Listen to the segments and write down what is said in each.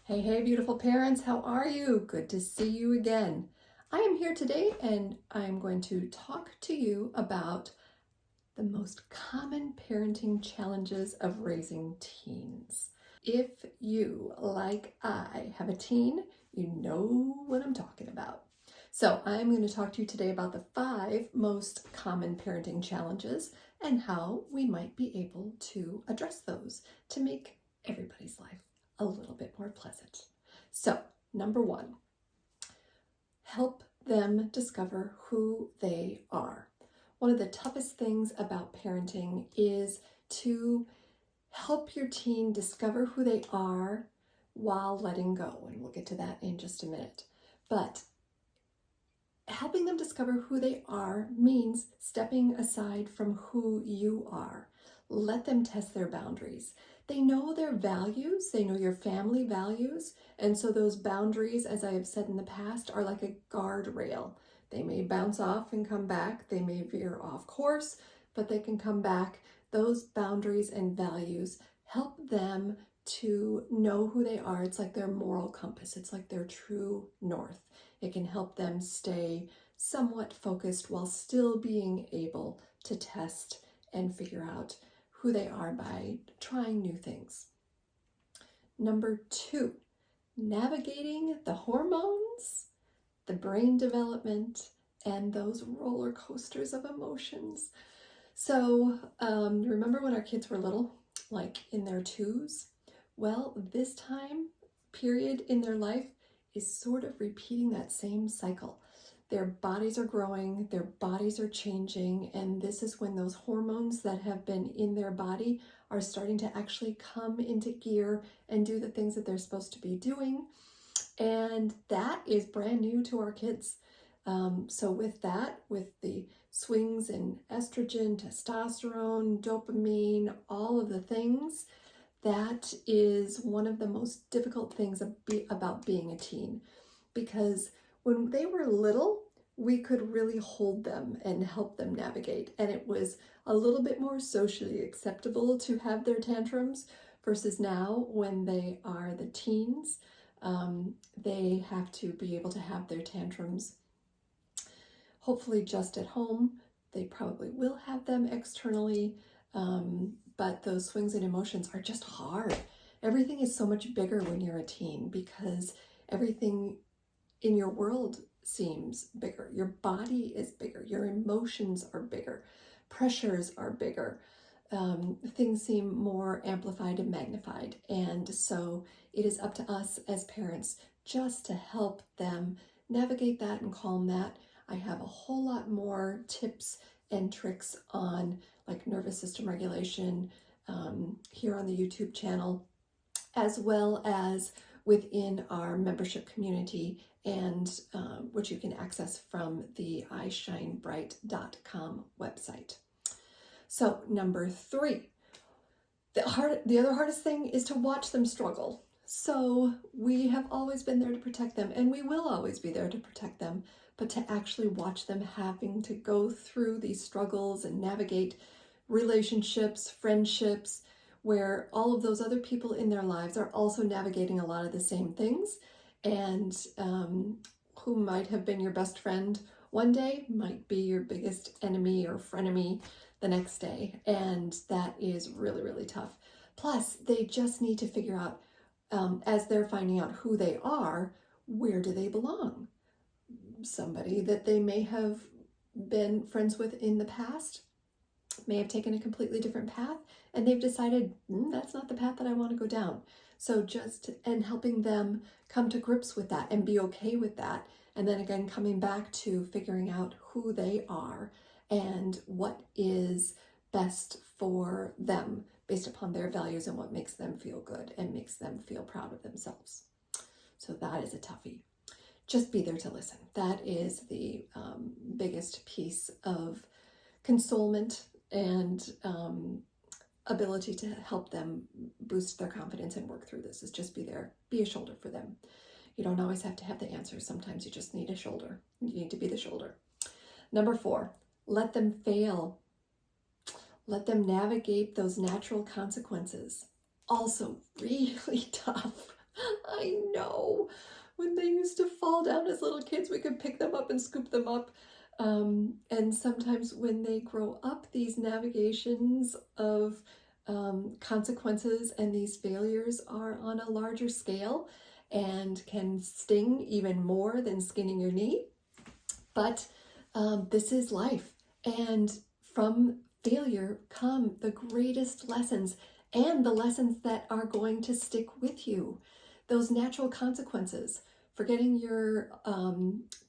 Hey, hey, beautiful parents, how are you? Good to see you again. I am here today and I'm going to talk to you about the most common parenting challenges of raising teens. If you, like I, have a teen, you know what I'm talking about. So I'm going to talk to you today about the 5 most common parenting challenges and how we might be able to address those to make everybody's life a little bit more pleasant. So, number 1, help them discover who they are. One of the toughest things about parenting is to help your teen discover who they are while letting go. And we'll get to that in just a minute. But helping them discover who they are means stepping aside from who you are. Let them test their boundaries. They know their values, they know your family values, and so those boundaries, as I have said in the past, are like a guardrail. They may bounce off and come back, they may veer off course, but they can come back. Those boundaries and values help them to know who they are. It's like their moral compass, it's like their true north. It can help them stay somewhat focused while still being able to test and figure out who they are by trying new things. Number 2, navigating the hormones, the brain development, and those roller coasters of emotions. So remember when our kids were little, like in their 2s? Well, this time period in their life is sort of repeating that same cycle. Their bodies are growing, their bodies are changing, and this is when those hormones that have been in their body are starting to actually come into gear and do the things that they're supposed to be doing. And that is brand new to our kids. So with that, with the swings in estrogen, testosterone, dopamine, all of the things, that is one of the most difficult things about being a teen, because when they were little, we could really hold them and help them navigate. And it was a little bit more socially acceptable to have their tantrums versus now when they are the teens. They have to be able to have their tantrums hopefully just at home. They probably will have them externally, but those swings and emotions are just hard. Everything is so much bigger when you're a teen because everything in your world seems bigger. Your body is bigger. Your emotions are bigger. Pressures are bigger. Things seem more amplified and magnified. And so it is up to us as parents just to help them navigate that and calm that. I have a whole lot more tips and tricks on like nervous system regulation here on the YouTube channel, as well as within our membership community, and which you can access from the ishinebright.com website. So number 3, the other hardest thing is to watch them struggle. So we have always been there to protect them, and we will always be there to protect them, but to actually watch them having to go through these struggles and navigate relationships, friendships, where all of those other people in their lives are also navigating a lot of the same things, and who might have been your best friend one day might be your biggest enemy or frenemy the next day, and that is really, really tough. Plus, they just need to figure out, as they're finding out who they are, where do they belong? Somebody that they may have been friends with in the past may have taken a completely different path, and they've decided that's not the path that I want to go down. So and helping them come to grips with that and be okay with that, and then again coming back to figuring out who they are and what is best for them based upon their values and what makes them feel good and makes them feel proud of themselves. So that is a toughie. Just be there to listen. That is the biggest piece of consolement and ability to help them boost their confidence and work through this, is just be there, be a shoulder for them. You don't always have to have the answers. Sometimes you just need a shoulder. You need to be the shoulder. Number 4, let them fail. Let them navigate those natural consequences. Also really tough. I we could pick them up and scoop them up. And sometimes when they grow up, these navigations of consequences and these failures are on a larger scale and can sting even more than skinning your knee. But this is life. And from failure come the greatest lessons and the lessons that are going to stick with you. Those natural consequences, forgetting your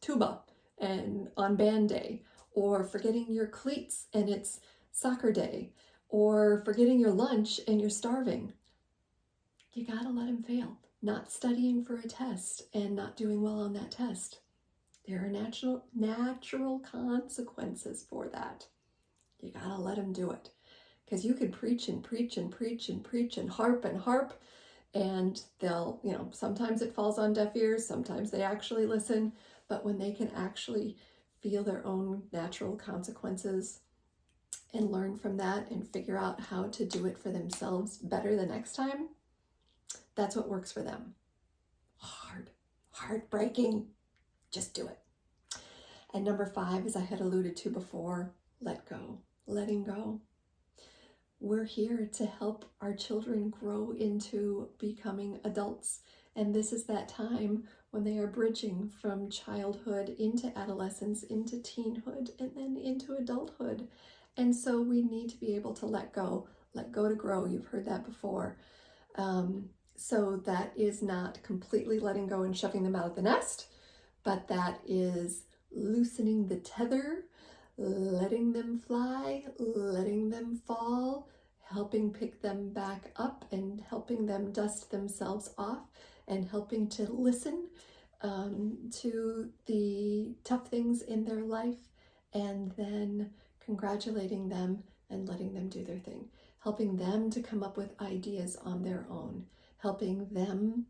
tuba and on band day, or forgetting your cleats and it's soccer day, or forgetting your lunch and you're starving. You gotta let them fail. Not studying for a test and not doing well on that test. There are natural consequences for that. You gotta let them do it. Because you can preach and preach and preach and preach and harp, and they'll, sometimes it falls on deaf ears, sometimes they actually listen, but when they can actually feel their own natural consequences and learn from that and figure out how to do it for themselves better the next time, that's what works for them. Heartbreaking. Just do it. And number 5, as I had alluded to before, let go. Letting go. We're here to help our children grow into becoming adults. And this is that time when they are bridging from childhood into adolescence, into teenhood, and then into adulthood. And so we need to be able to let go to grow. You've heard that before. So that is not completely letting go and shoving them out of the nest, but that is loosening the tether, letting them fly, letting them fall, helping pick them back up and helping them dust themselves off and helping to listen to the tough things in their life, and then congratulating them and letting them do their thing, helping them to come up with ideas on their own, helping them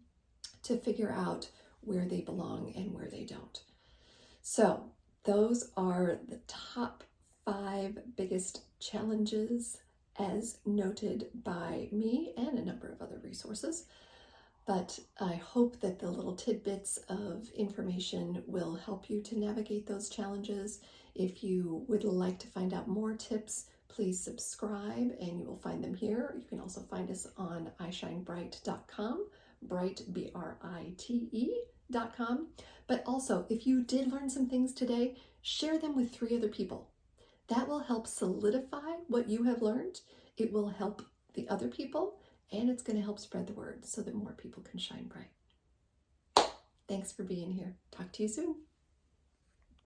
to figure out where they belong and where they don't. So those are the top 5 biggest challenges as noted by me and a number of other resources. But I hope that the little tidbits of information will help you to navigate those challenges. If you would like to find out more tips, please subscribe and you will find them here. You can also find us on ishinebright.com, bright, BRITE.com. But also, if you did learn some things today, share them with 3 other people. That will help solidify what you have learned. It will help the other people, and it's going to help spread the word so that more people can shine bright. Thanks for being here. Talk to you soon.